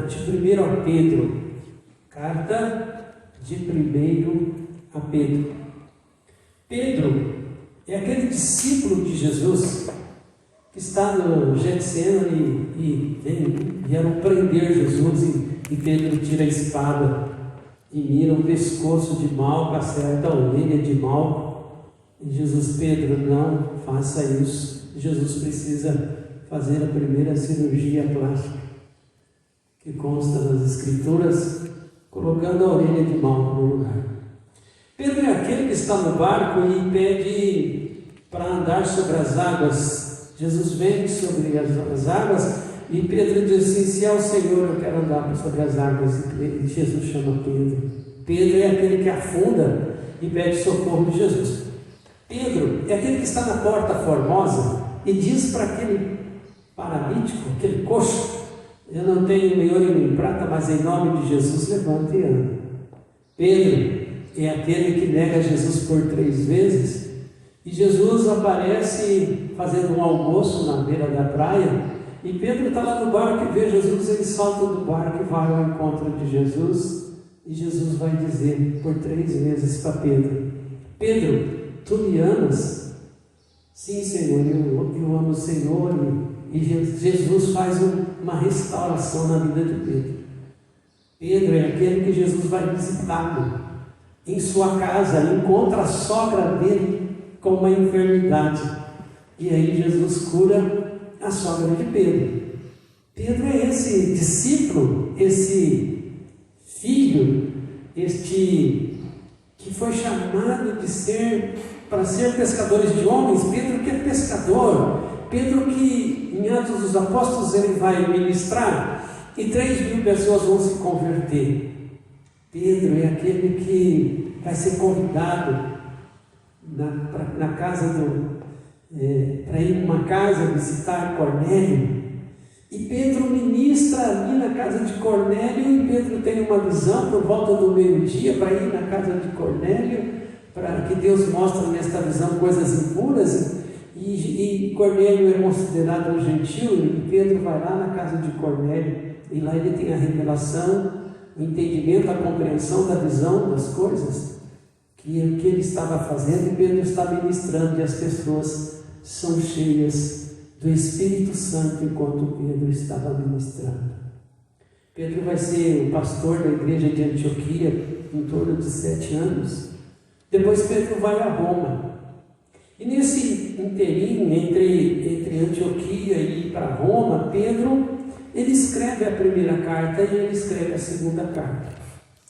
de 1 a Pedro. Carta de 1 a Pedro. Pedro é aquele discípulo de Jesus que está no Getsemane e vieram prender Jesus e Pedro tira a espada e mira o pescoço de Malco, acerta a orelha de Malco. E Jesus: Pedro, não faça isso. Jesus precisa fazer a primeira cirurgia plástica, que consta nas Escrituras, colocando a orelha de Malco no lugar. Pedro é aquele que está no barco e pede para andar sobre as águas. Jesus vem sobre as águas e Pedro diz assim: se é o Senhor, eu quero andar sobre as águas. E Jesus chama Pedro. Pedro é aquele que afunda e pede socorro de Jesus. Pedro é aquele que está na porta formosa e diz para aquele paralítico, aquele coxo: eu não tenho nem ouro nem prata, mas em nome de Jesus levanta e anda. Pedro é aquele que nega Jesus por 3 vezes e Jesus aparece fazendo um almoço na beira da praia e Pedro está lá no barco e vê Jesus, ele salta do barco e vai ao encontro de Jesus e Jesus vai dizer por 3 vezes para Pedro: Pedro, tu me amas? Sim, Senhor, eu amo o Senhor. E Jesus faz uma restauração na vida de Pedro. Pedro é aquele que Jesus vai visitá-lo em sua casa, encontra a sogra dele com uma enfermidade e aí Jesus cura a sogra de Pedro. Pedro é esse discípulo, esse filho, este que foi chamado para ser pescadores de homens. Pedro que é pescador, Pedro que em Atos dos Apóstolos ele vai ministrar e 3.000 pessoas vão se converter. Pedro é aquele que vai ser convidado na casa para ir numa casa visitar Cornélio. E Pedro ministra ali na casa de Cornélio e Pedro tem uma visão por volta do meio-dia para ir na casa de Cornélio, para que Deus mostre nesta visão coisas impuras. E Cornélio é considerado um gentil e Pedro vai lá na casa de Cornélio e lá ele tem a revelação, o entendimento, a compreensão da visão das coisas que ele estava fazendo, e Pedro está ministrando e as pessoas são cheias do Espírito Santo enquanto Pedro estava ministrando. Pedro vai ser o pastor da igreja de Antioquia em torno de 7 anos. Depois Pedro vai a Roma. E nesse inteirinho entre Antioquia e ir para Roma, Pedro ele escreve a primeira carta e ele escreve a segunda carta.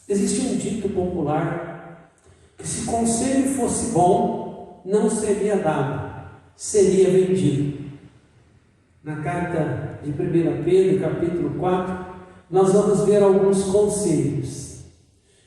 Existe um dito popular que se conselho fosse bom, não seria dado, seria vendido. Na carta de 1 Pedro, capítulo 4, nós vamos ver alguns conselhos.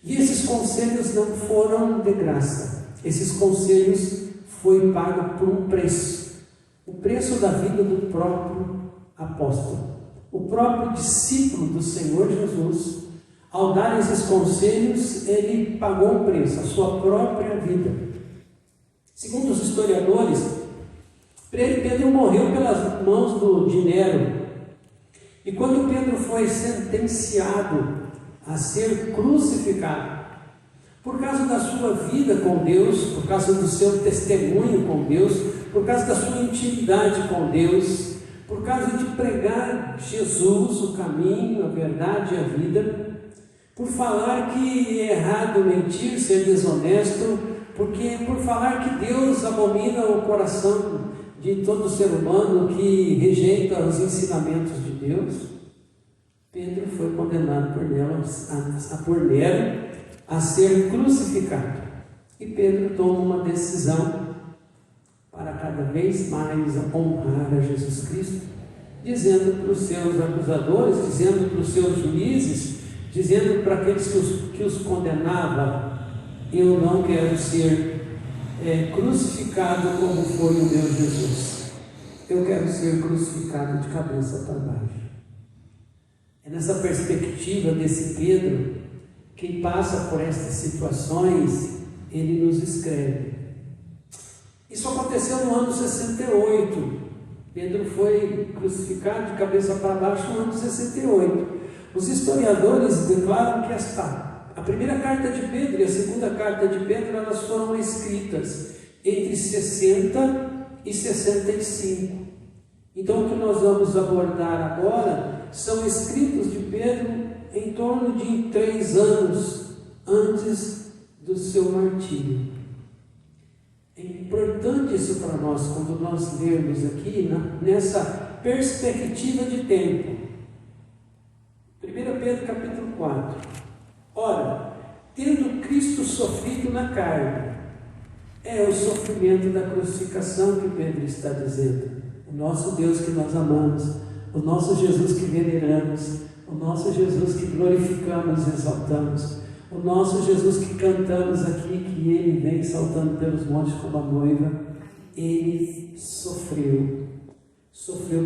E esses conselhos não foram de graça. Esses conselhos foi pago por um preço. O preço da vida do próprio apóstolo. O próprio discípulo do Senhor Jesus, ao dar esses conselhos, ele pagou um preço, a sua própria vida. Segundo os historiadores, Pedro morreu pelas mãos de Nero. E quando Pedro foi sentenciado a ser crucificado, por causa da sua vida com Deus, por causa do seu testemunho com Deus, por causa da sua intimidade com Deus, por causa de pregar Jesus, o caminho, a verdade e a vida, por falar que é errado mentir, ser desonesto, por falar que Deus abomina o coração de todo ser humano que rejeita os ensinamentos de Deus, Pedro foi condenado por Nero a ser crucificado. E Pedro toma uma decisão para cada vez mais honrar a Jesus Cristo, dizendo para os seus acusadores, dizendo para os seus juízes, dizendo para aqueles que os condenavam: eu não quero ser crucificado como foi o meu Jesus, eu quero ser crucificado de cabeça para baixo. É nessa perspectiva desse Pedro, que passa por estas situações, ele nos escreve. Isso aconteceu no ano 68. Pedro foi crucificado de cabeça para baixo no ano 68. Os historiadores declaram que a primeira carta de Pedro e a segunda carta de Pedro, elas foram escritas entre 60 e 65. Então, o que nós vamos abordar agora são escritos de Pedro em torno de 3 anos antes do seu martírio. É importante isso para nós, quando nós lermos aqui, nessa perspectiva de tempo. 1 Pedro capítulo 4. Ora, tendo Cristo sofrido na carne, é o sofrimento da crucificação que Pedro está dizendo. O nosso Deus que nós amamos, o nosso Jesus que veneramos, o nosso Jesus que glorificamos e exaltamos, o nosso Jesus que cantamos aqui, que Ele vem saltando pelos montes como a noiva, Ele sofreu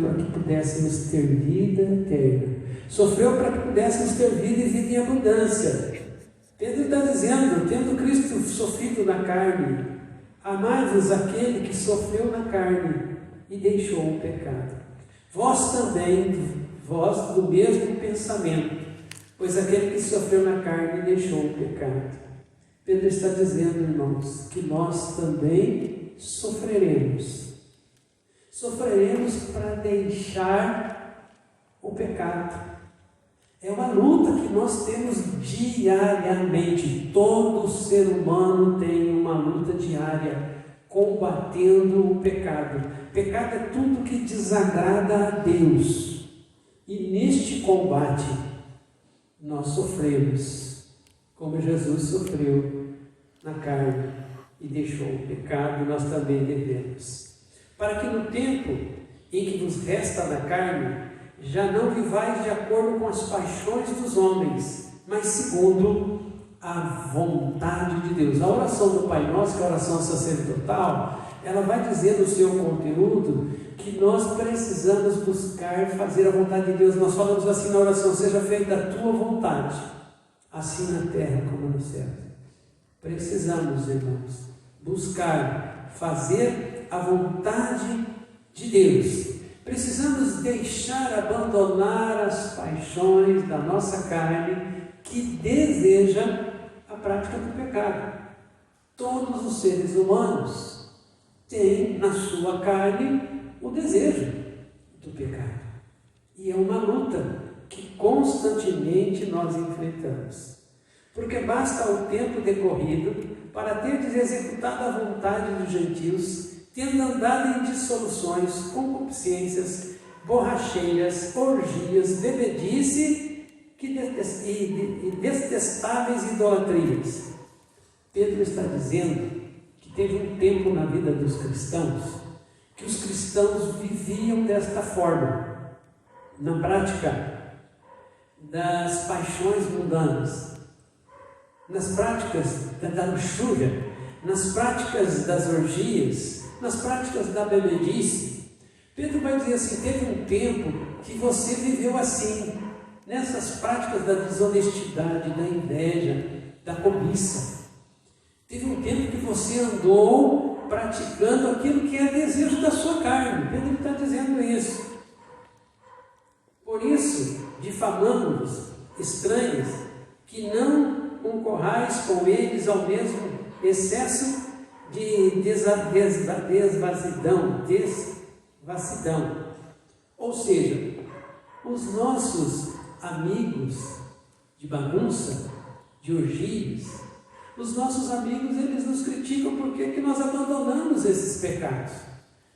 para que pudéssemos ter vida eterna, sofreu para que pudéssemos ter vida e vida em abundância. Pedro está dizendo, tendo Cristo sofrido na carne, amai-vos aquele que sofreu na carne e deixou o pecado. Vós também, vós do mesmo pensamento, pois aquele que sofreu na carne deixou o pecado. Pedro está dizendo, irmãos, que nós também sofreremos. Sofreremos para deixar o pecado. É uma luta que nós temos diariamente. Todo ser humano tem uma luta diária, combatendo o pecado. Pecado é tudo que desagrada a Deus. E neste combate, nós sofremos, como Jesus sofreu na carne e deixou o pecado, nós também devemos. Para que no tempo em que nos resta na carne, já não vivais de acordo com as paixões dos homens, mas segundo a vontade de Deus. A oração do Pai Nosso, que é a oração sacerdotal, ela vai dizer no seu conteúdo que nós precisamos buscar fazer a vontade de Deus. Nós falamos assim na oração: seja feita a tua vontade, assim na terra como no céu. Precisamos, irmãos, buscar fazer a vontade de Deus. Precisamos deixar, abandonar as paixões da nossa carne que deseja a prática do pecado. Todos os seres humanos têm na sua carne o desejo do pecado. E é uma luta que constantemente nós enfrentamos. Porque basta o tempo decorrido para teres executado a vontade dos gentios, tendo andado em dissoluções, concupiscências, borracheiras, orgias, bebedice e detestáveis idolatrias. Pedro está dizendo que teve um tempo na vida dos cristãos que os cristãos viviam desta forma, na prática das paixões mundanas, nas práticas da luxúria, nas práticas das orgias, nas práticas da bebedice. Pedro vai dizer assim: teve um tempo que você viveu assim, nessas práticas da desonestidade, da inveja, da cobiça. Teve um tempo que você andou praticando aquilo que é desejo da sua carne. Pedro está dizendo isso. Por isso, difamamos estranhos, que não concorrais com eles ao mesmo excesso de desvassidão. Ou seja, os nossos amigos de bagunça, de orgias, os nossos amigos, eles nos criticam porque nós abandonamos esses pecados.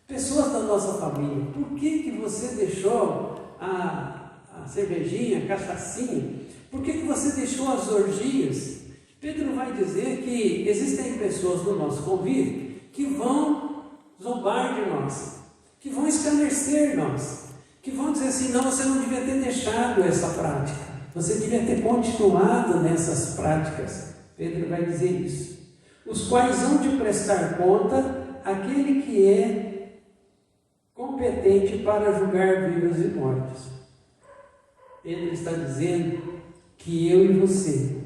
Pessoas da nossa família: por que você deixou a cervejinha, a cachaçinha? Por que você deixou as orgias? Pedro vai dizer que existem pessoas no nosso convívio que vão zombar de nós, que vão escarnecer nós, que vão dizer assim: não, você não devia ter deixado essa prática, você devia ter continuado nessas práticas. Pedro vai dizer isso. Os quais hão de prestar conta àquele que é competente para julgar vivos e mortos. Pedro está dizendo que eu e você,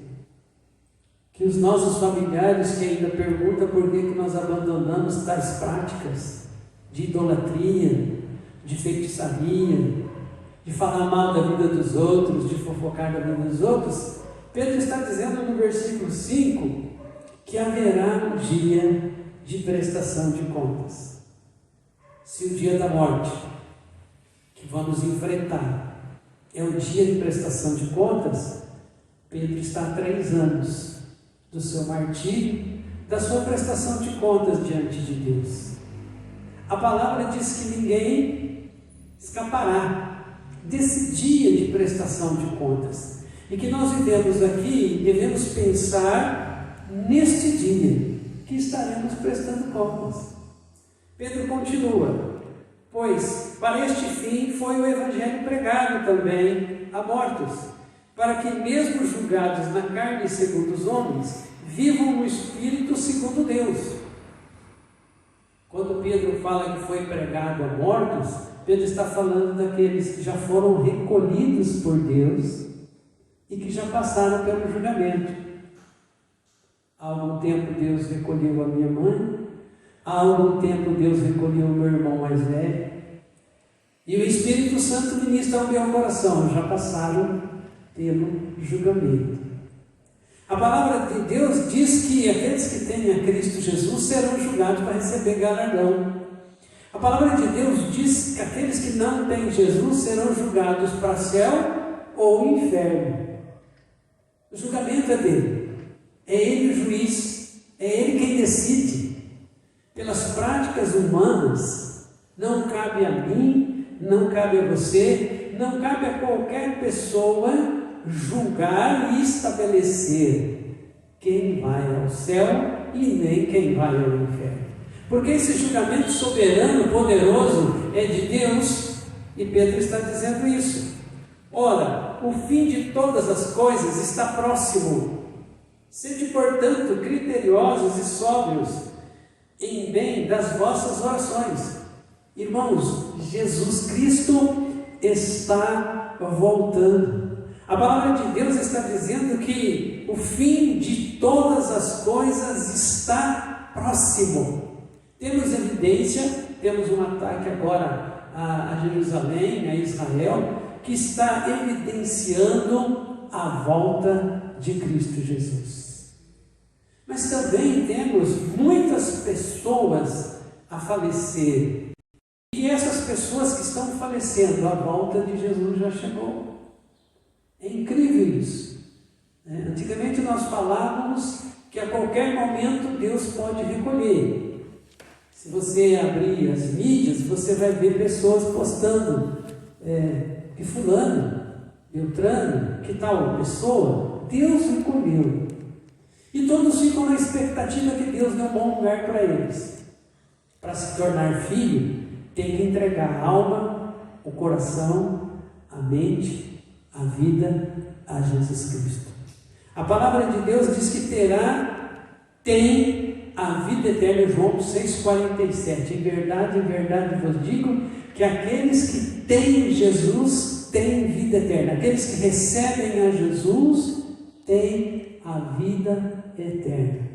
que os nossos familiares que ainda perguntam por que nós abandonamos tais práticas de idolatria, de feitiçaria, de de falar mal da vida dos outros, de fofocar da vida dos outros, Pedro está dizendo no versículo 5 que haverá um dia de prestação de contas. Se o dia da morte que vamos enfrentar é o dia de prestação de contas, Pedro está há 3 anos do seu martírio, da sua prestação de contas diante de Deus. A palavra diz que ninguém escapará desse dia de prestação de contas, e que nós vivemos aqui, devemos pensar neste dia que estaremos prestando contas. Pedro continua: pois para este fim foi o Evangelho pregado também a mortos, para que mesmo julgados na carne segundo os homens, vivam no Espírito segundo Deus. Quando Pedro fala que foi pregado a mortos, Pedro está falando daqueles que já foram recolhidos por Deus e que já passaram pelo julgamento. Há algum tempo Deus recolheu a minha mãe, há algum tempo Deus recolheu o meu irmão mais velho, e o Espírito Santo ministra ao meu coração, já passaram pelo julgamento. A palavra de Deus diz que aqueles que têm a Cristo Jesus serão julgados para receber galardão. A palavra de Deus diz que aqueles que não têm Jesus serão julgados para céu ou inferno. O julgamento é dele, é ele o juiz, é ele quem decide. Pelas práticas humanas, não cabe a mim, não cabe a você, não cabe a qualquer pessoa julgar e estabelecer quem vai ao céu e nem quem vai ao inferno, porque esse julgamento soberano, poderoso é de Deus, e Pedro está dizendo isso. Ora, o fim de todas as coisas está próximo. Sede, portanto, criteriosos e sóbrios em bem das vossas orações. Irmãos, Jesus Cristo está voltando. A palavra de Deus está dizendo que o fim de todas as coisas está próximo. Temos evidência, temos um ataque agora a Jerusalém, a Israel, que está evidenciando a volta de Cristo Jesus. Mas também temos muitas pessoas a falecer, e essas pessoas que estão falecendo, a volta de Jesus já chegou. É incrível isso. Antigamente nós falávamos que a qualquer momento Deus pode recolher. Se você abrir as mídias, você vai ver pessoas postando que fulano, Beltrano, que tal pessoa, Deus recolheu. E todos ficam na expectativa que Deus dê um bom lugar para eles. Para se tornar filho, tem que entregar a alma, o coração, a mente, a vida a Jesus Cristo. A palavra de Deus diz que tem a vida eterna, João 6,47. Em verdade vos digo que aqueles que têm Jesus têm vida eterna. Aqueles que recebem a Jesus têm a vida eterna.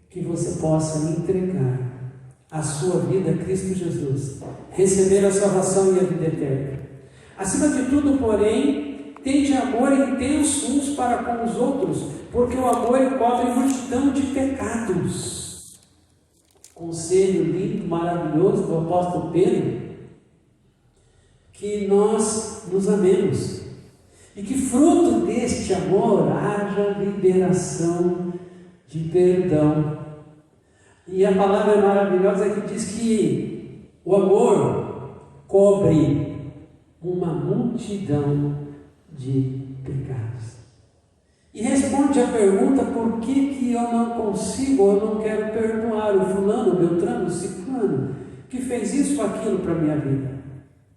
Que você possa entregar a sua vida a Cristo Jesus, receber a salvação e a vida eterna. Acima de tudo, porém, tende amor intenso uns para com os outros, porque o amor encobre multidão de pecados. Conselho lindo, maravilhoso do apóstolo Pedro, que nós nos amemos, e que fruto deste amor haja liberação de perdão. E a palavra maravilhosa que diz que o amor cobre uma multidão de pecados. E responde a pergunta: por que eu não consigo ou eu não quero perdoar o fulano, o Beltrano, o ciclano, que fez isso ou aquilo para a minha vida?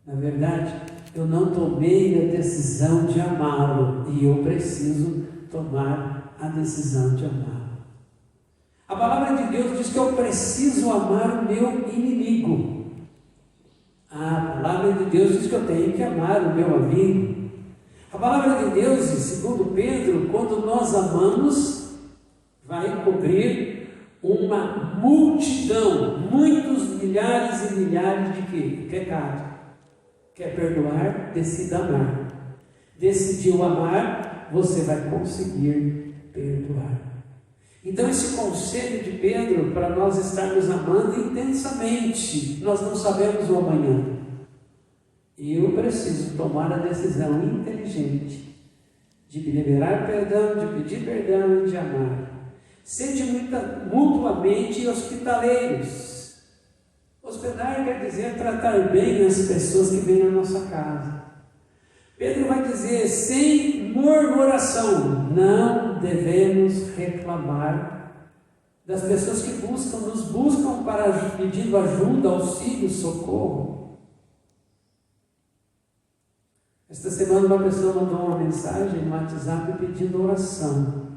Na verdade, eu não tomei a decisão de amá-lo, e eu preciso tomar a decisão de amá-lo. A palavra de Deus diz que eu preciso amar o meu inimigo. A palavra de Deus diz que eu tenho que amar o meu amigo. A palavra de Deus, segundo Pedro, quando nós amamos, vai cobrir uma multidão, muitos milhares e milhares de quê? Pecado. Quer perdoar? Decida amar. Decidiu amar, você vai conseguir perdoar. Então esse conselho de Pedro, para nós estarmos amando intensamente, nós não sabemos o amanhã. E eu preciso tomar a decisão inteligente de liberar perdão, de pedir perdão e de amar. Sede mutuamente hospitaleiros. Hospedar quer dizer tratar bem as pessoas que vêm na nossa casa. Pedro vai dizer, sem murmuração, não devemos reclamar das pessoas que nos buscam para pedindo ajuda, auxílio, socorro. Esta semana uma pessoa mandou uma mensagem no WhatsApp pedindo oração.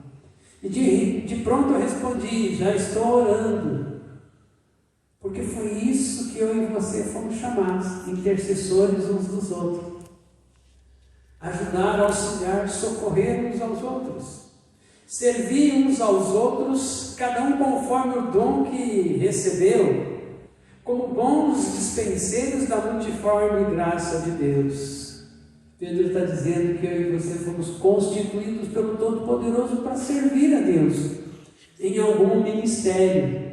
E de pronto eu respondi, já estou orando. Porque foi isso que eu e você fomos chamados, intercessores uns dos outros. Ajudar, auxiliar, socorrer uns aos outros. Servir uns aos outros, cada um conforme o dom que recebeu, como bons dispenseiros da multiforme graça de Deus. Pedro está dizendo que eu e você fomos constituídos pelo Todo-Poderoso para servir a Deus em algum ministério.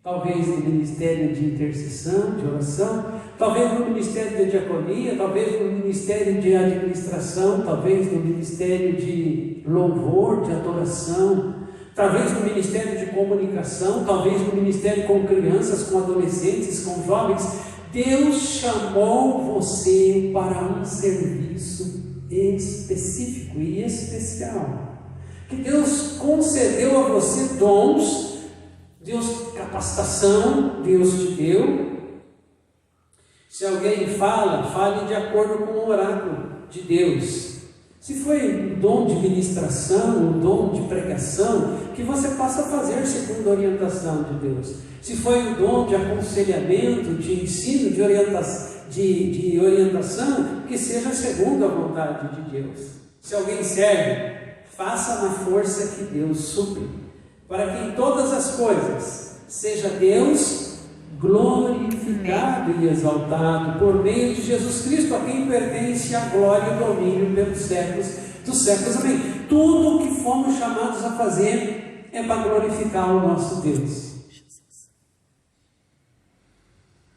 Talvez no ministério de intercessão, de oração, talvez no ministério de diaconia, talvez no ministério de administração, talvez no ministério de louvor, de adoração, talvez no ministério de comunicação, talvez no ministério com crianças, com adolescentes, com jovens. Deus chamou você para um serviço específico e especial. Que Deus concedeu a você dons, Deus capacitação, Deus te deu. Se alguém fale de acordo com o oráculo de Deus. Se foi um dom de ministração, um dom de pregação, que você possa fazer segundo a orientação de Deus. Se foi um dom de aconselhamento, de ensino, de orientação, que seja segundo a vontade de Deus. Se alguém serve, faça na força que Deus supre, para que em todas as coisas seja Deus glorificado e exaltado por meio de Jesus Cristo, a quem pertence a glória e o domínio pelos séculos dos séculos. Amém. Tudo o que fomos chamados a fazer é para glorificar o nosso Deus.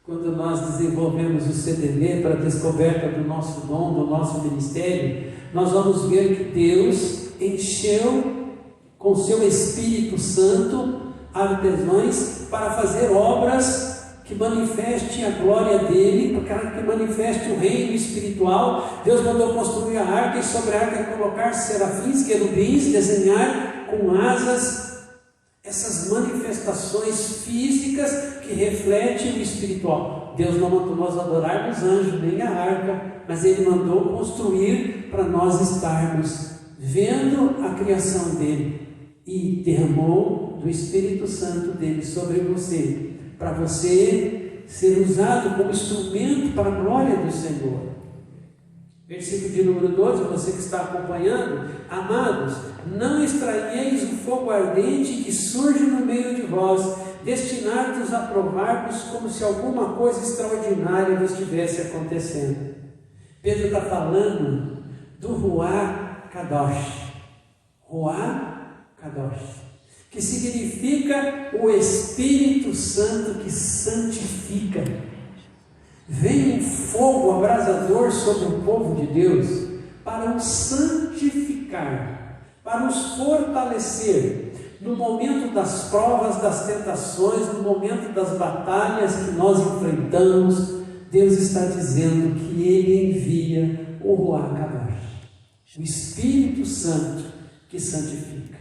Quando nós desenvolvemos o CDB para a descoberta do nosso dom, do nosso ministério, nós vamos ver que Deus encheu com seu Espírito Santo artesãos para fazer obras que manifestem a glória dele, que manifeste o reino espiritual. Deus mandou construir a arca e sobre a arca colocar serafins, querubins, desenhar com asas essas manifestações físicas que refletem o espiritual. Deus não mandou nós adorarmos anjos nem a arca, mas Ele mandou construir para nós estarmos vendo a criação dele e derramou do Espírito Santo dele sobre você, para você ser usado como instrumento para a glória do Senhor. Versículo de número 12, você que está acompanhando: amados, não estranheis o fogo ardente que surge no meio de vós, destinados a provar-vos como se alguma coisa extraordinária vos estivesse acontecendo. Pedro está falando do Ruach Kadosh. Ruach Kadosh, que significa o Espírito Santo que santifica. Vem um fogo abrasador sobre o povo de Deus para os santificar, para os fortalecer no momento das provas, das tentações, no momento das batalhas que nós enfrentamos. Deus está dizendo que Ele envia o Ruach Kadosh, o Espírito Santo que santifica.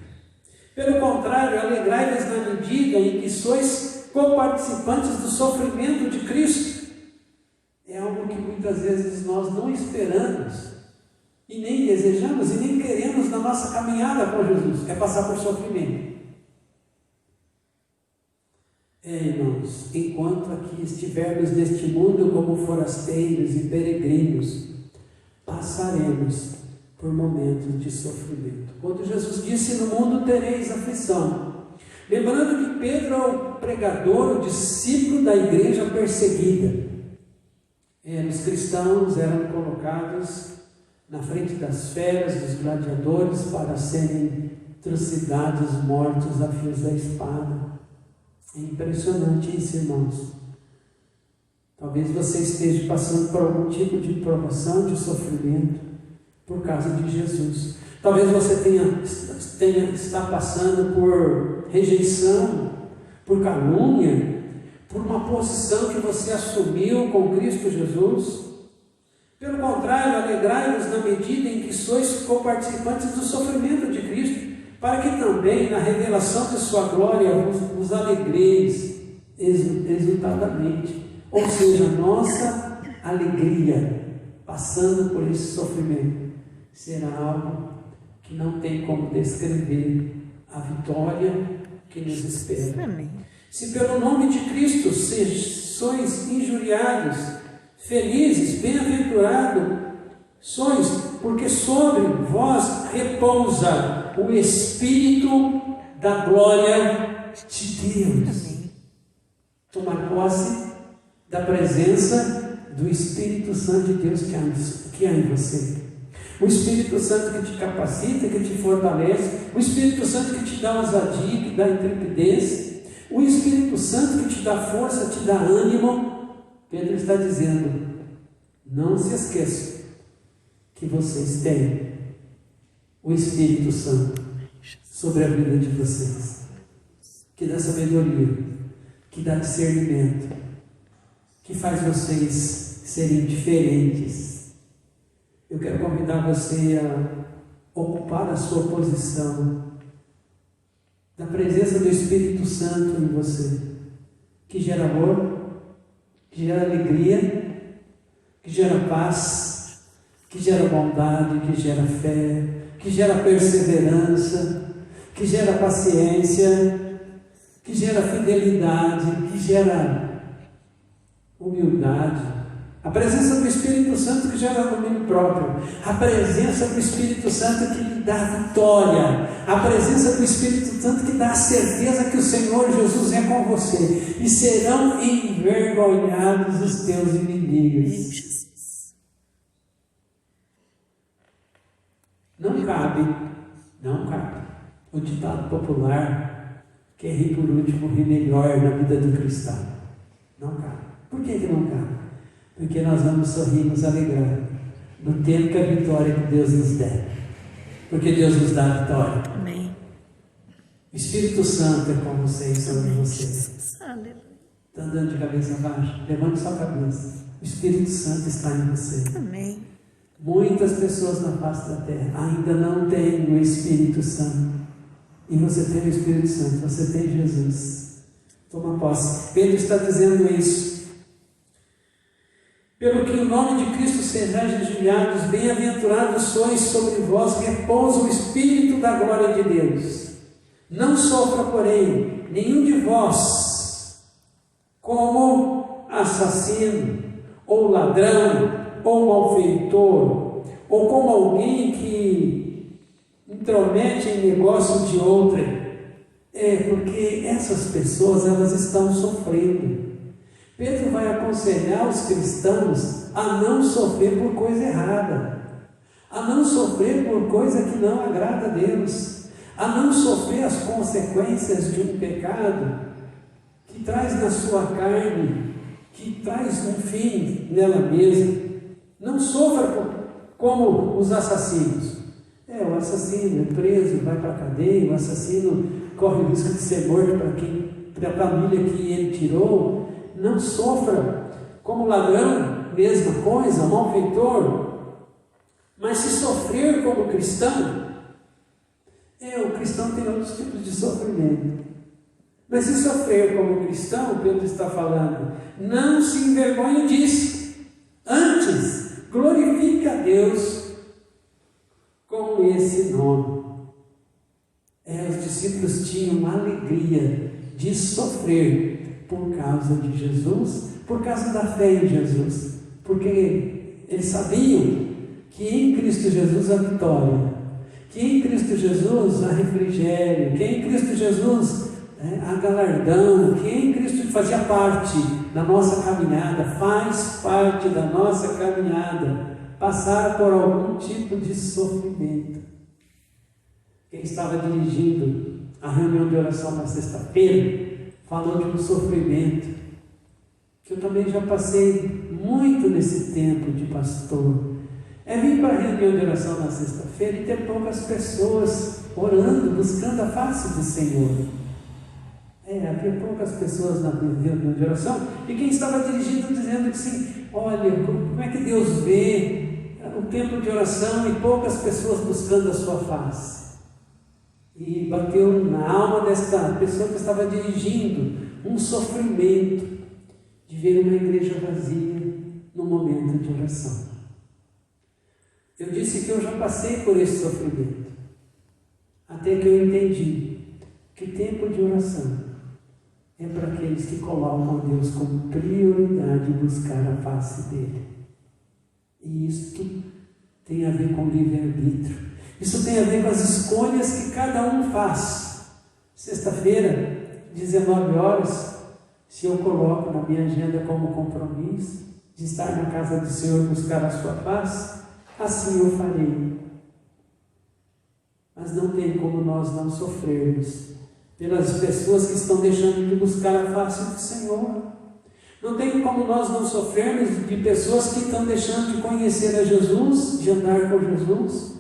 Pelo contrário, alegrai-vos na medida em que sois coparticipantes do sofrimento de Cristo. É algo que muitas vezes nós não esperamos, e nem desejamos, e nem queremos na nossa caminhada com Jesus, é passar por sofrimento. Irmãos, enquanto aqui estivermos neste mundo como forasteiros e peregrinos, passaremos por momentos de sofrimento. Quando Jesus disse: no mundo tereis aflição, lembrando que Pedro é o pregador, o discípulo da igreja perseguida. Os cristãos eram colocados na frente das feras, dos gladiadores, para serem trucidados, mortos a fios da espada. É impressionante isso, irmãos. Talvez você esteja passando por algum tipo de provação, de sofrimento, por causa de Jesus. Talvez você está passando por rejeição, por calúnia, por uma posição que você assumiu com Cristo Jesus. Pelo contrário, alegrai-vos na medida em que sois coparticipantes do sofrimento de Cristo, para que também na revelação de sua glória vos alegreis exultadamente. Ou seja, nossa alegria passando por esse sofrimento será algo que não tem como descrever a vitória que nos espera. Amém. Se pelo nome de Cristo sois injuriados, felizes, bem-aventurados sois, porque sobre vós repousa o Espírito da glória de Deus. Amém. Tomar posse da presença do Espírito Santo de Deus que há em você. O Espírito Santo que te capacita, que te fortalece, o Espírito Santo que te dá ousadia, que dá intrepidez, o Espírito Santo que te dá força, te dá ânimo. Pedro está dizendo: não se esqueçam que vocês têm o Espírito Santo sobre a vida de vocês, que dá sabedoria, que dá discernimento, que faz vocês serem diferentes. Eu quero convidar você a ocupar a sua posição da presença do Espírito Santo em você, que gera amor, que gera alegria, que gera paz, que gera bondade, que gera fé, que gera perseverança, que gera paciência, que gera fidelidade, que gera humildade. A presença do Espírito Santo que gera domínio próprio, a presença do Espírito Santo que lhe dá vitória, a presença do Espírito Santo que dá a certeza que o Senhor Jesus é com você, e serão envergonhados os teus inimigos. Não cabe o ditado popular que é rir por último, rir melhor na vida do cristão. Não cabe. Por que não cabe? Porque nós vamos sorrir, nos alegrar no tempo que a vitória que Deus nos der. Porque Deus nos dá a vitória. Amém. O Espírito Santo é com você e sobre você. Está andando de cabeça baixa? Levante sua cabeça. O Espírito Santo está em você. Amém. Muitas pessoas na face da terra ainda não têm o Espírito Santo. E você tem o Espírito Santo, você tem Jesus. Toma posse. Pedro está dizendo isso. Pelo que o nome de Cristo sejais ajoelhados, bem-aventurados sois, sobre vós repousa o Espírito da glória de Deus. Não sofra, porém, nenhum de vós como assassino, ou ladrão, ou malfeitor, ou como alguém que intromete em negócio de outrem. Porque essas pessoas, elas estão sofrendo. Pedro vai aconselhar os cristãos a não sofrer por coisa errada, a não sofrer por coisa que não agrada a Deus, a não sofrer as consequências de um pecado que traz na sua carne, que traz um fim nela mesma. Não sofra como os assassinos. O assassino é preso, vai para a cadeia, o assassino corre o risco de ser morto para a família que ele tirou. Não sofra como ladrão, mesma coisa, malfeitor. Mas se sofrer como cristão, o cristão tem outros tipos de sofrimento. Mas se sofrer como cristão, Pedro está falando, não se envergonhe disso. Antes, glorifique a Deus com esse nome. Os discípulos tinham alegria de sofrer por causa de Jesus, por causa da fé em Jesus, porque eles sabiam que em Cristo Jesus há vitória, que em Cristo Jesus há refrigério, que em Cristo Jesus há galardão, que em Cristo fazia parte da nossa caminhada, faz parte da nossa caminhada, passar por algum tipo de sofrimento. Quem estava dirigindo a reunião de oração na sexta-feira falou de um sofrimento que eu também já passei muito nesse tempo de pastor. É vir para a reunião de oração na sexta-feira e ter poucas pessoas orando, buscando a face do Senhor. Havia poucas pessoas na reunião de oração, e quem estava dirigindo dizendo que sim, olha, como é que Deus vê o tempo de oração e poucas pessoas buscando a sua face? E bateu na alma desta pessoa que estava dirigindo um sofrimento de ver uma igreja vazia no momento de oração. Eu disse que eu já passei por esse sofrimento, até que eu entendi que tempo de oração é para aqueles que colocam a Deus como prioridade em buscar a face dele. E isto tem a ver com livre-arbítrio. Isso tem a ver com as escolhas que cada um faz. Sexta-feira, 19 horas, se eu coloco na minha agenda como compromisso de estar na casa do Senhor buscar a sua face, assim eu farei. Mas não tem como nós não sofrermos pelas pessoas que estão deixando de buscar a face do Senhor. Não tem como nós não sofrermos de pessoas que estão deixando de conhecer a Jesus, de andar com Jesus,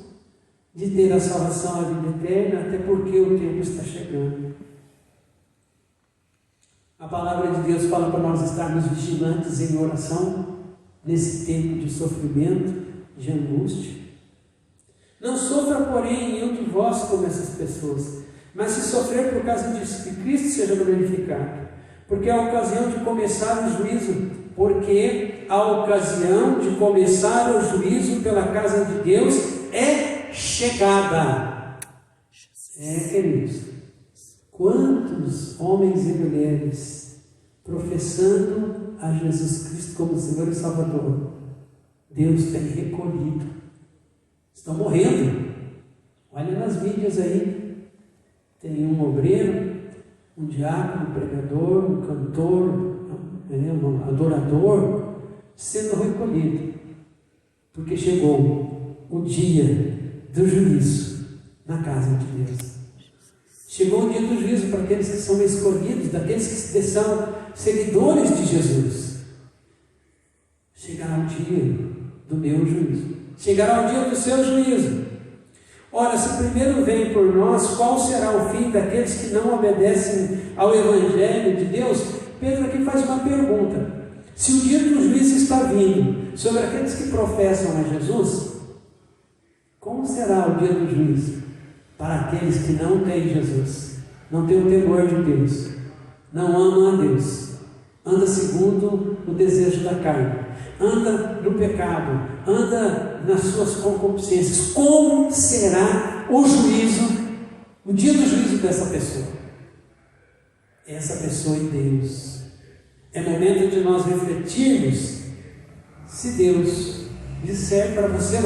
de ter a salvação, a vida eterna, até porque o tempo está chegando. A palavra de Deus fala para nós estarmos vigilantes em oração, nesse tempo de sofrimento, de angústia. Não sofra, porém, nenhum de vós como essas pessoas, mas se sofrer por causa disso, que Cristo seja glorificado, porque a ocasião de começar o juízo, pela casa de Deus é chegada. Queridos, quantos homens e mulheres professando a Jesus Cristo como Senhor e Salvador, Deus tem recolhido, estão morrendo. Olha nas mídias aí, tem um obreiro, um diácono, um pregador, um cantor, um adorador, sendo recolhido, porque chegou o dia do juízo na casa de Deus. Chegou o dia do juízo para aqueles que são escolhidos, daqueles que são seguidores de Jesus. Chegará o dia do meu juízo, chegará o dia do seu juízo. Ora, se primeiro vem por nós, qual será o fim daqueles que não obedecem ao Evangelho de Deus? Pedro aqui faz uma pergunta. Se o dia do juízo está vindo sobre aqueles que professam a Jesus, como será o dia do juízo para aqueles que não têm Jesus, não têm o temor de Deus, não amam a Deus, anda segundo o desejo da carne, anda no pecado, anda nas suas concupiscências? Como será o juízo, o dia do juízo dessa pessoa? Essa pessoa em Deus. É momento de nós refletirmos. Se Deus disser para você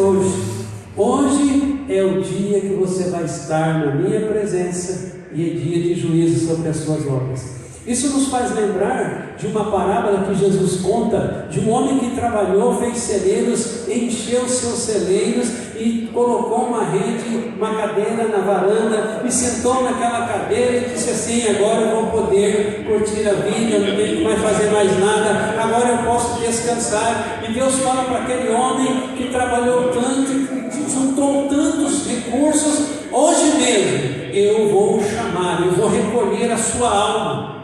hoje é o dia que você vai estar na minha presença e é dia de juízo sobre as suas obras. Isso nos faz lembrar de uma parábola que Jesus conta de um homem que trabalhou, fez celeiros, encheu seus celeiros e colocou uma rede, uma cadeira na varanda e sentou naquela cadeira e disse assim: agora eu vou poder curtir a vida, não tenho que mais fazer mais nada, agora eu posso descansar. E Deus fala para aquele homem que trabalhou tanto e juntou tantos recursos: hoje mesmo eu vou chamar, eu vou recolher a sua alma.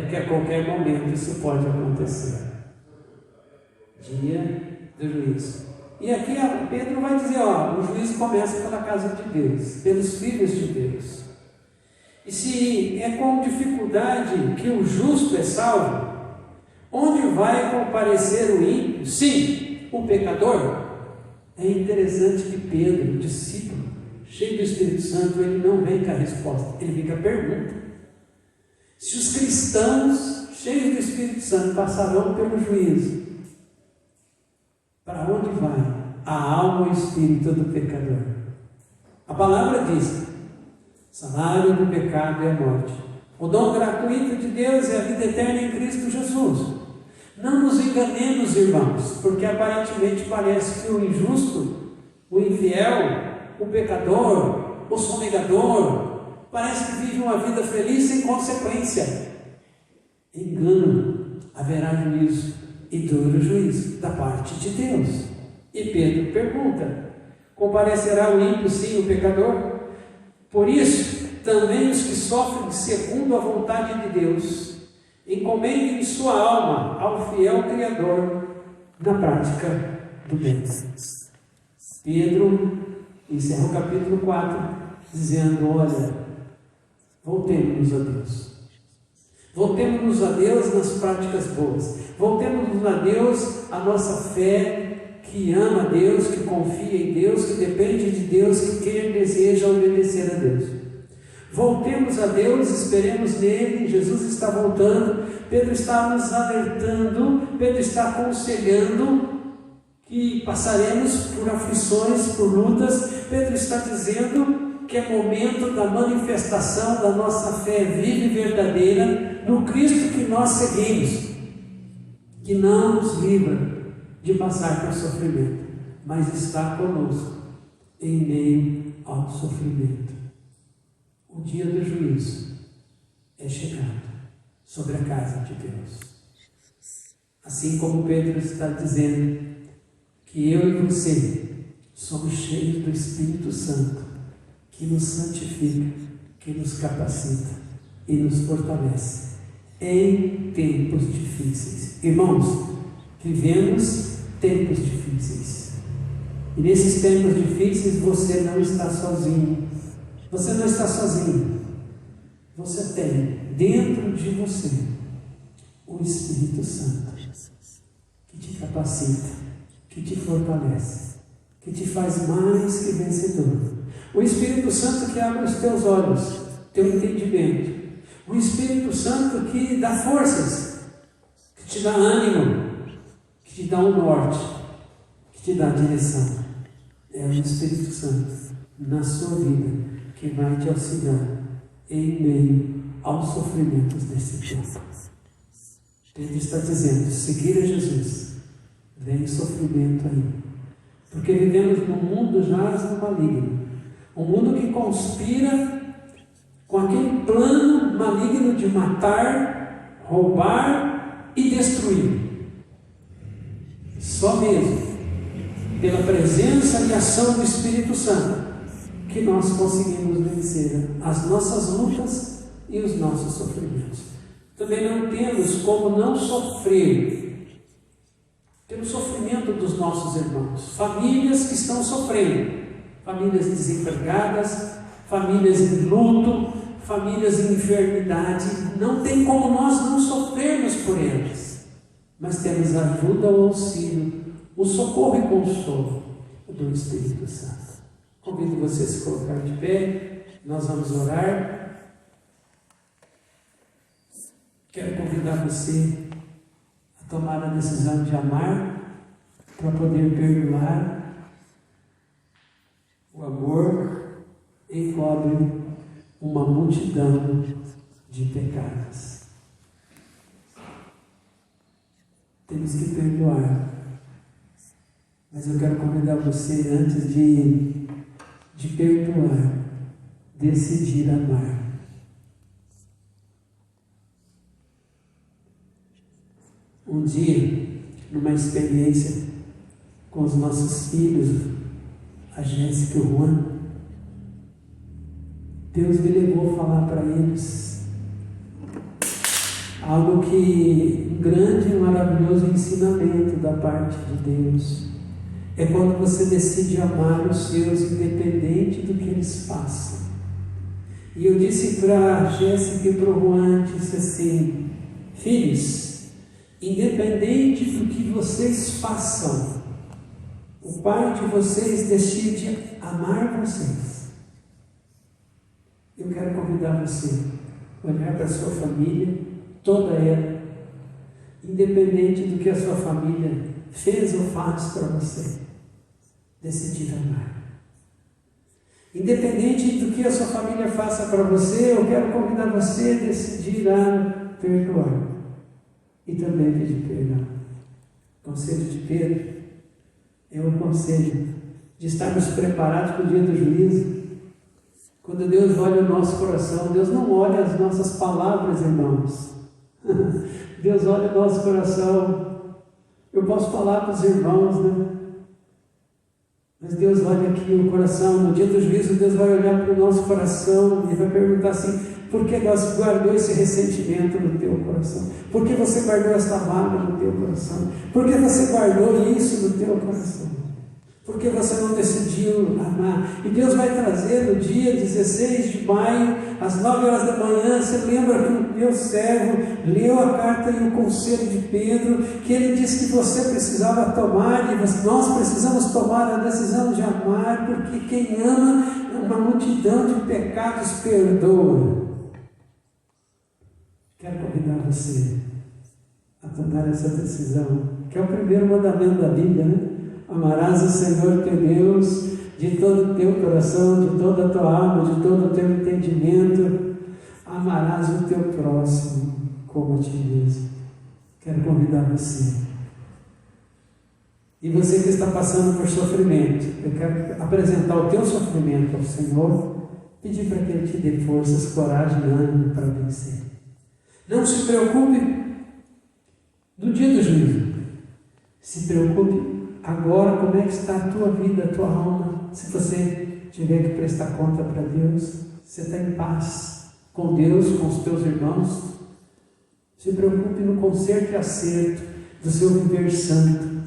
Porque a qualquer momento isso pode acontecer. Dia do juízo. E aqui Pedro vai dizer, o juízo começa pela casa de Deus, pelos filhos de Deus. E se é com dificuldade que o justo é salvo, onde vai comparecer o ímpio? Sim, o pecador. É interessante que Pedro, discípulo, cheio do Espírito Santo, ele não vem com a resposta, ele vem com a pergunta. Se os cristãos, cheios do Espírito Santo, passarão pelo juízo, para onde vai a alma e o espírito do pecador? A palavra diz: salário do pecado é a morte. O dom gratuito de Deus é a vida eterna em Cristo Jesus. Não nos enganemos, irmãos, porque aparentemente parece que o injusto, o infiel, o pecador, o sonegador, parece que vive uma vida feliz sem consequência. Engano, haverá juízo e duro juízo da parte de Deus. E Pedro pergunta: comparecerá o ímpio sim, o pecador? Por isso, também os que sofrem segundo a vontade de Deus, encomendem sua alma ao fiel Criador na prática do bem. Pedro encerra o capítulo 4 dizendo: olha, voltemos a Deus. Voltemos a Deus nas práticas boas. Voltemos a Deus a nossa fé que ama a Deus, que confia em Deus, que depende de Deus, que quer e deseja obedecer a Deus. Voltemos a Deus, esperemos nele. Jesus está voltando. Pedro está nos alertando, Pedro está aconselhando que passaremos por aflições, por lutas. Pedro está dizendo que é momento da manifestação da nossa fé viva e verdadeira no Cristo que nós seguimos, que não nos livra de passar por sofrimento, mas está conosco em meio ao sofrimento. O dia do juízo é chegado sobre a casa de Deus. Assim como Pedro está dizendo que eu e você somos cheios do Espírito Santo, que nos santifica, que nos capacita e nos fortalece em tempos difíceis. Irmãos, vivemos tempos difíceis. E nesses tempos difíceis você não está sozinho. Você não está sozinho. Você tem dentro de você o Espírito Santo, que te capacita, que te fortalece, que te faz mais que vencedor. O Espírito Santo que abre os teus olhos, teu entendimento. O Espírito Santo que dá forças, que te dá ânimo, que te dá um norte, que te dá direção. É o Espírito Santo na sua vida que vai te auxiliar em meio aos sofrimentos desse tempo. Pedro está dizendo: seguir a Jesus, vem sofrimento aí, porque vivemos num mundo jaz no maligno, um mundo que conspira com aquele plano maligno de matar, roubar e destruir. Só mesmo pela presença e ação do Espírito Santo que nós conseguimos vencer as nossas lutas e os nossos sofrimentos. Também não temos como não sofrer pelo sofrimento dos nossos irmãos. Famílias que estão sofrendo, famílias desempregadas, famílias em luto, famílias em enfermidade. Não tem como nós não sofrermos por eles, mas temos a ajuda, o auxílio, o socorro e consolo do Espírito Santo. Convido você a se colocar de pé, nós vamos orar. Quero convidar você a tomar a decisão de amar para poder perdoar. O amor encobre uma multidão de pecados. Temos que perdoar. Mas eu quero convidar você, antes de perdoar, decidir amar. Um dia, numa experiência com os nossos filhos, a Jéssica e o Juan, Deus me levou a falar para eles algo que, um grande e maravilhoso ensinamento da parte de Deus. É quando você decide amar os seus, independente do que eles façam. E eu disse para a Jéssica e para o Juan, disse assim: filhos, independente do que vocês façam, o Pai de vocês decide amar vocês. Eu quero convidar você a olhar para a sua família, toda ela, independente do que a sua família fez ou faz para você, decidir amar. Independente do que a sua família faça para você, eu quero convidar você a decidir a perdoar e também pedir perdão. O conselho de Pedro é o conselho de estarmos preparados para o dia do juízo. Quando Deus olha o nosso coração, Deus não olha as nossas palavras, irmãos. Deus olha o nosso coração. Eu posso falar para os irmãos, né? Mas Deus olha aqui o coração. No dia do juízo, Deus vai olhar para o nosso coração e vai perguntar assim: por que você guardou esse ressentimento no teu coração? Por que você guardou essa mágoa no teu coração? Por que você guardou isso no teu coração? Por que você não decidiu amar? E Deus vai trazer no dia 16 de maio, às 9 horas da manhã, você lembra que o meu servo leu a carta e o conselho de Pedro, que ele disse que você precisava tomar, e nós precisamos tomar a decisão de amar, porque quem ama uma multidão de pecados perdoa. Quero convidar você a tomar essa decisão, que é o primeiro mandamento da Bíblia, né? Amarás o Senhor teu Deus de todo o teu coração, de toda a tua alma, de todo o teu entendimento. Amarás o teu próximo como a ti mesmo. Quero convidar você. E você que está passando por sofrimento, eu quero apresentar o teu sofrimento ao Senhor, pedir para que Ele te dê forças, coragem e ânimo para vencer. Não se preocupe no dia do juízo. Se preocupe agora, como é que está a tua vida, a tua alma. Se você tiver que prestar conta para Deus, você está em paz com Deus, com os teus irmãos. Se preocupe no conserto e acerto do seu viver santo.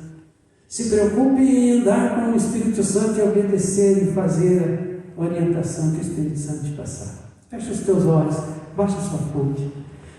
Se preocupe em andar com o Espírito Santo e obedecer e fazer a orientação que o Espírito Santo te passar. Feche os teus olhos, baixa a sua fronte.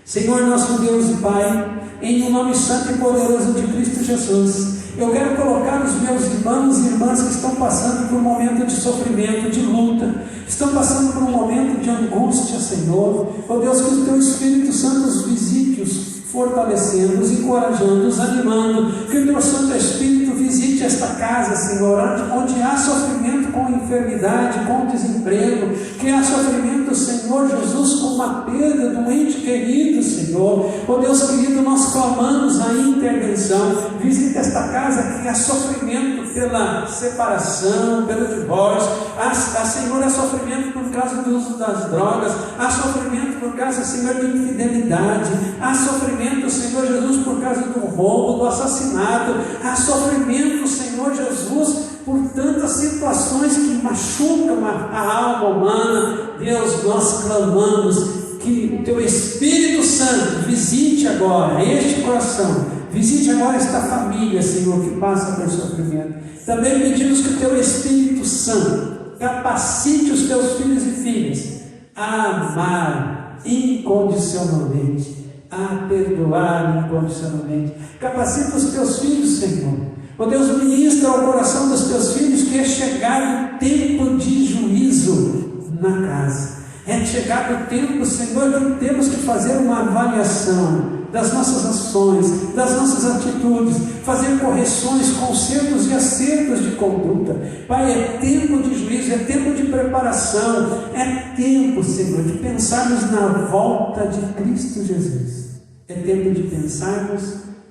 Senhor nosso Deus e Pai, em o nome santo e poderoso de Cristo Jesus, eu quero colocar os meus irmãos e irmãs que estão passando por um momento de sofrimento, de luta, estão passando por um momento de angústia, Senhor. Oh Deus, que o Teu Espírito Santo os visite, os fortalecendo, os encorajando, os animando, que o Teu Santo Espírito visite esta casa, Senhor, onde há sofrimento com enfermidade, com desemprego, que há sofrimento, Senhor Jesus, com uma perda de um ente querido, Senhor. Oh Deus querido, nós clamamos a intervenção. Visita esta casa que há sofrimento pela separação, pelo divórcio, há Senhor, há sofrimento por causa do uso das drogas, há sofrimento por causa, Senhor, de infidelidade, há sofrimento, Senhor Jesus, por causa do roubo, do assassinato, há sofrimento, Senhor Jesus, por tantas situações que machucam a alma humana. Deus, nós clamamos que o Teu Espírito Santo visite agora este coração, visite agora esta família, Senhor, que passa por sofrimento. Também pedimos que o Teu Espírito Santo capacite os Teus filhos e filhas a amar incondicionalmente, a perdoar incondicionalmente. Capacita os Teus filhos, Senhor. Ó Deus, ministra ao coração dos Teus filhos que é chegado o tempo de juízo na casa. É chegado o tempo, Senhor, que temos que fazer uma avaliação das nossas ações, das nossas atitudes, fazer correções, consertos e acertos de conduta. Pai, é tempo de juízo, é tempo de preparação, é tempo, Senhor, de pensarmos na volta de Cristo Jesus. É tempo de pensarmos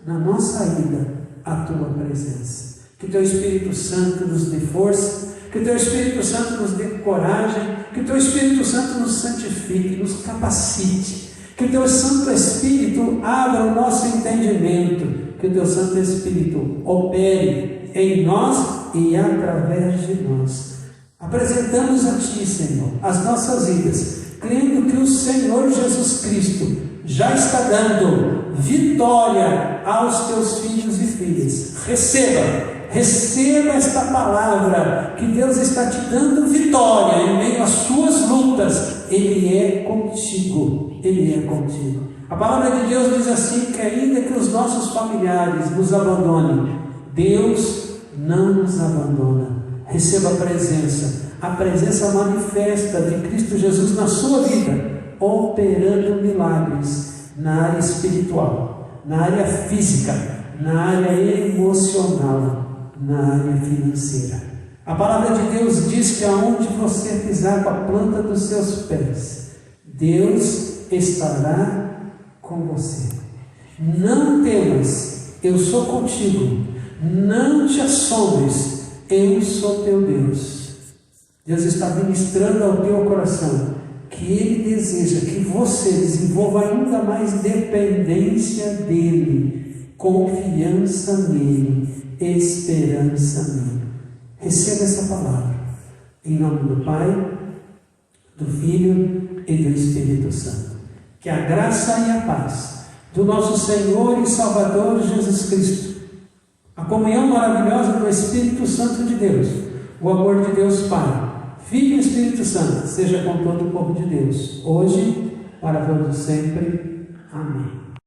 na nossa ida à Tua presença. Que Teu Espírito Santo nos dê força, que o Teu Espírito Santo nos dê coragem, que o Teu Espírito Santo nos santifique, nos capacite, que o Teu Santo Espírito abra o nosso entendimento, que o Teu Santo Espírito opere em nós e através de nós. Apresentamos a Ti, Senhor, as nossas vidas, crendo que o Senhor Jesus Cristo já está dando vitória aos Teus filhos e filhas. Receba esta palavra, que Deus está te dando vitória em meio às suas lutas. Ele é contigo, Ele é contigo. A palavra de Deus diz assim, que ainda que os nossos familiares nos abandonem, Deus não nos abandona. Receba a presença manifesta de Cristo Jesus na sua vida, operando milagres na área espiritual, na área física, na área emocional, na área financeira. A palavra de Deus diz que aonde você pisar com a planta dos seus pés, Deus estará com você. Não temas, eu sou contigo. Não te assombres, eu sou teu Deus. Deus está ministrando ao teu coração que Ele deseja que você desenvolva ainda mais dependência dEle, confiança nele, esperança nele. Receba essa palavra, em nome do Pai, do Filho e do Espírito Santo. Que a graça e a paz do nosso Senhor e Salvador Jesus Cristo, a comunhão maravilhosa do Espírito Santo de Deus, o amor de Deus Pai, Filho e Espírito Santo, seja com todo o povo de Deus, hoje, para todos sempre. Amém.